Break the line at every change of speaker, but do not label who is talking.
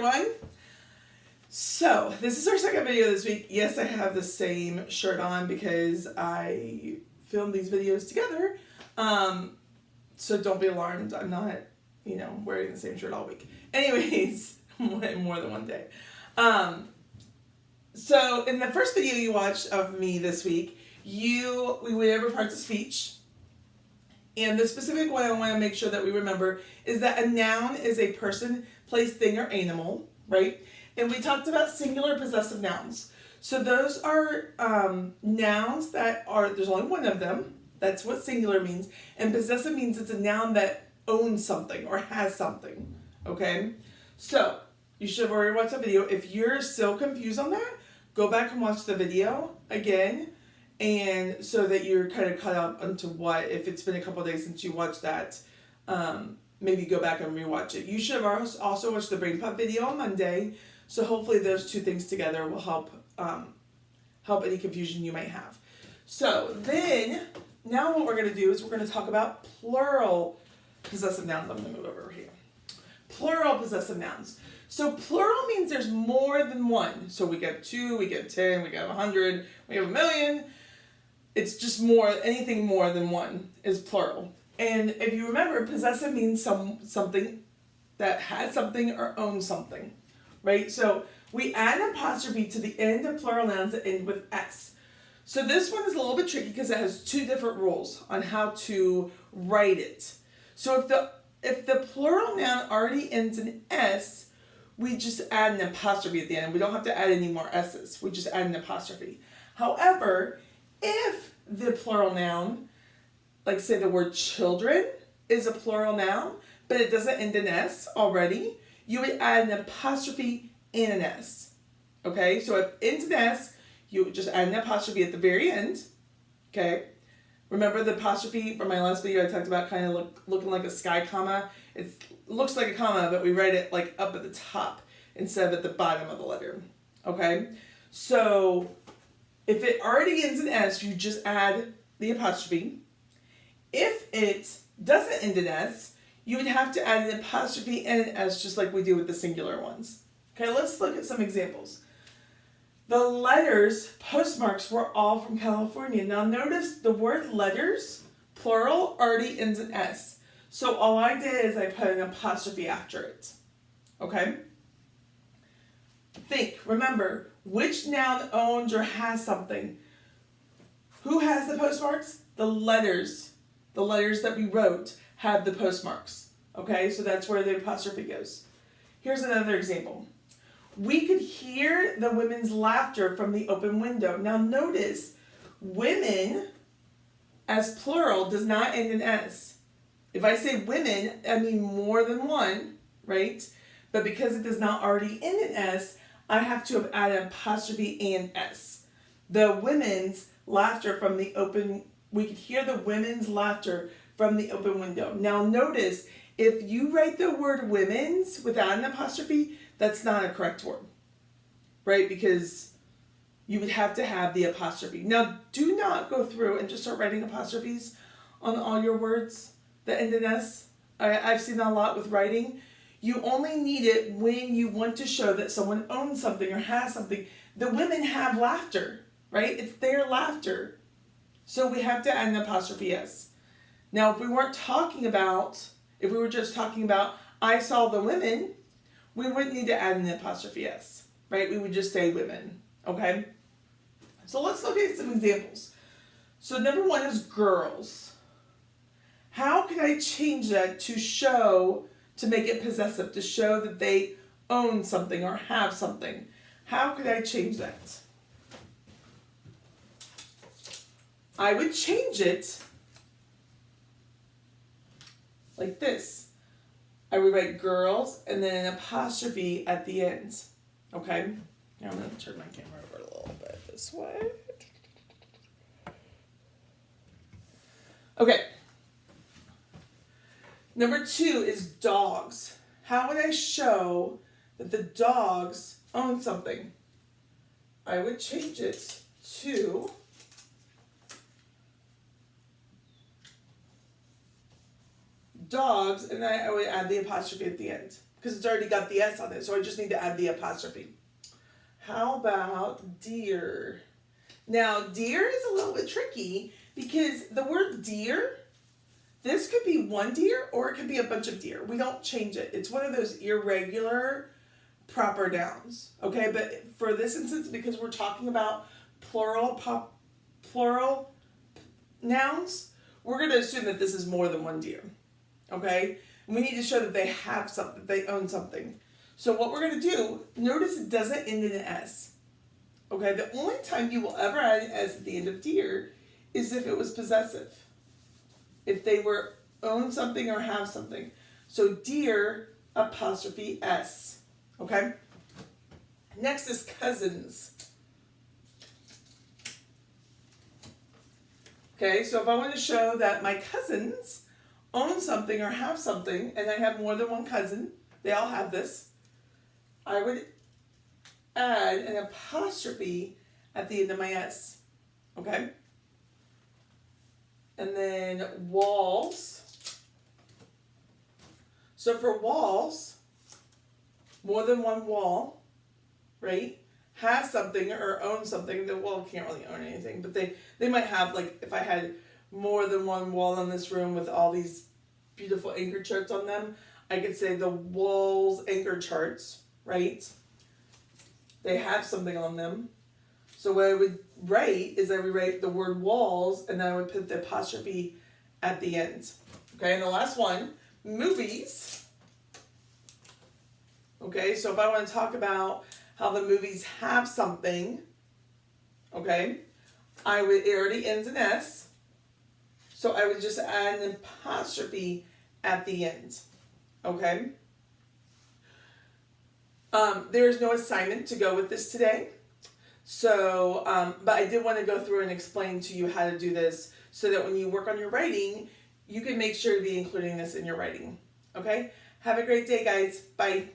everyone. So this is our second video this week. Yes, I have the same shirt on because I filmed these videos together. So don't be alarmed. I'm not, wearing the same shirt all week. Anyways, more than one day. So in the first video you watched of me this week, we went over parts of speech. And the specific one I want to make sure that we remember is that a noun is a person, place, thing, or animal, right? And we talked about singular possessive nouns. So those are nouns that there's only one of them. That's what singular means. And possessive means it's a noun that owns something or has something, okay? So you should have already watched the video. If you're still confused on that, go back and watch the video again. And so that you're kind of caught up onto if it's been a couple of days since you watched that, maybe go back and rewatch it. You should have also watched the Brain Pop video on Monday. So hopefully those two things together will help any confusion you might have. So then, now what we're going to do is we're going to talk about plural possessive nouns. I'm going to move over here. Plural possessive nouns. So plural means there's more than one. So we get 2, we get 10, we get 100, we have 1,000,000. It's just anything more than one is plural. And if you remember, possessive means something that has something or owns something, right? So we add an apostrophe to the end of plural nouns that end with S. So this one is a little bit tricky because it has two different rules on how to write it. So if the plural noun already ends in S, we just add an apostrophe at the end. We don't have to add any more S's. We just add an apostrophe. However, if the plural noun, like say the word children, is a plural noun, but it doesn't end in S already, you would add an apostrophe and an S. Okay, so if it ends in S, you would just add an apostrophe at the very end. Okay, remember the apostrophe from my last video I talked about kind of looking like a sky comma? It looks like a comma, but we write it like up at the top instead of at the bottom of the letter. Okay, so if it already ends in S, you just add the apostrophe. If it doesn't end in S, you would have to add an apostrophe and an S just like we do with the singular ones. Okay, let's look at some examples. The letters, postmarks, were all from California. Now notice the word letters, plural, already ends in S. So all I did is I put an apostrophe after it. Okay? Remember, which noun owns or has something? Who has the postmarks? The letters. The letters that we wrote have the postmarks. Okay, so that's where the apostrophe goes. Here's another example. We could hear the women's laughter from the open window. Now notice, women as plural does not end in S. If I say women, I mean more than one, right? But because it does not already end in S, I have to have added apostrophe and S. The women's laughter from the open, we could hear the women's laughter from the open window. Now notice, if you write the word women's without an apostrophe, that's not a correct word, right? Because you would have to have the apostrophe. Now, do not go through and just start writing apostrophes on all your words that end in S. I've seen that a lot with writing. You only need it when you want to show that someone owns something or has something. The women have laughter, right? It's their laughter. So we have to add an apostrophe S. Now, if we were just talking about, I saw the women, we wouldn't need to add an apostrophe S, right? We would just say women, okay? So let's look at some examples. So number one is girls. How can I change that to make it possessive, to show that they own something or have something? How could I change that? I would change it like this. I would write girls and then an apostrophe at the end. Okay? Now I'm going to turn my camera over a little bit this way. Okay. Number two is dogs. How would I show that the dogs own something? I would change it to dogs, and then I would add the apostrophe at the end. because it's already got the S on it. So I just need to add the apostrophe. How about deer? Now, deer is a little bit tricky because the word deer, this could be one deer or it could be a bunch of deer. We don't change it. It's one of those irregular proper nouns. Okay, but for this instance, because we're talking about plural nouns, we're going to assume that this is more than one deer. Okay, and we need to show that they have something, they own something. So what we're going to do, notice it doesn't end in an S. Okay, the only time you will ever add an S at the end of deer is if it was possessive. If they were own something or have something. So deer apostrophe S. Okay? Next is cousins. Okay, so if I want to show that my cousins own something or have something, and I have more than one cousin, they all have this, I would add an apostrophe at the end of my S. Okay? And then walls. So for walls, more than one wall, right, has something or owns something. The wall can't really own anything, but they might have, like, if I had more than one wall in this room with all these beautiful anchor charts on them, I could say the walls anchor charts, right? They have something on them. So what I would write is I would write the word walls and then I would put the apostrophe at the end. Okay, and the last one, movies. Okay, so if I want to talk about how the movies have something, okay, it already ends in S. So I would just add an apostrophe at the end. Okay. There's no assignment to go with this today. So, but I did want to go through and explain to you how to do this so that when you work on your writing, you can make sure to be including this in your writing. Okay? Have a great day, guys. Bye.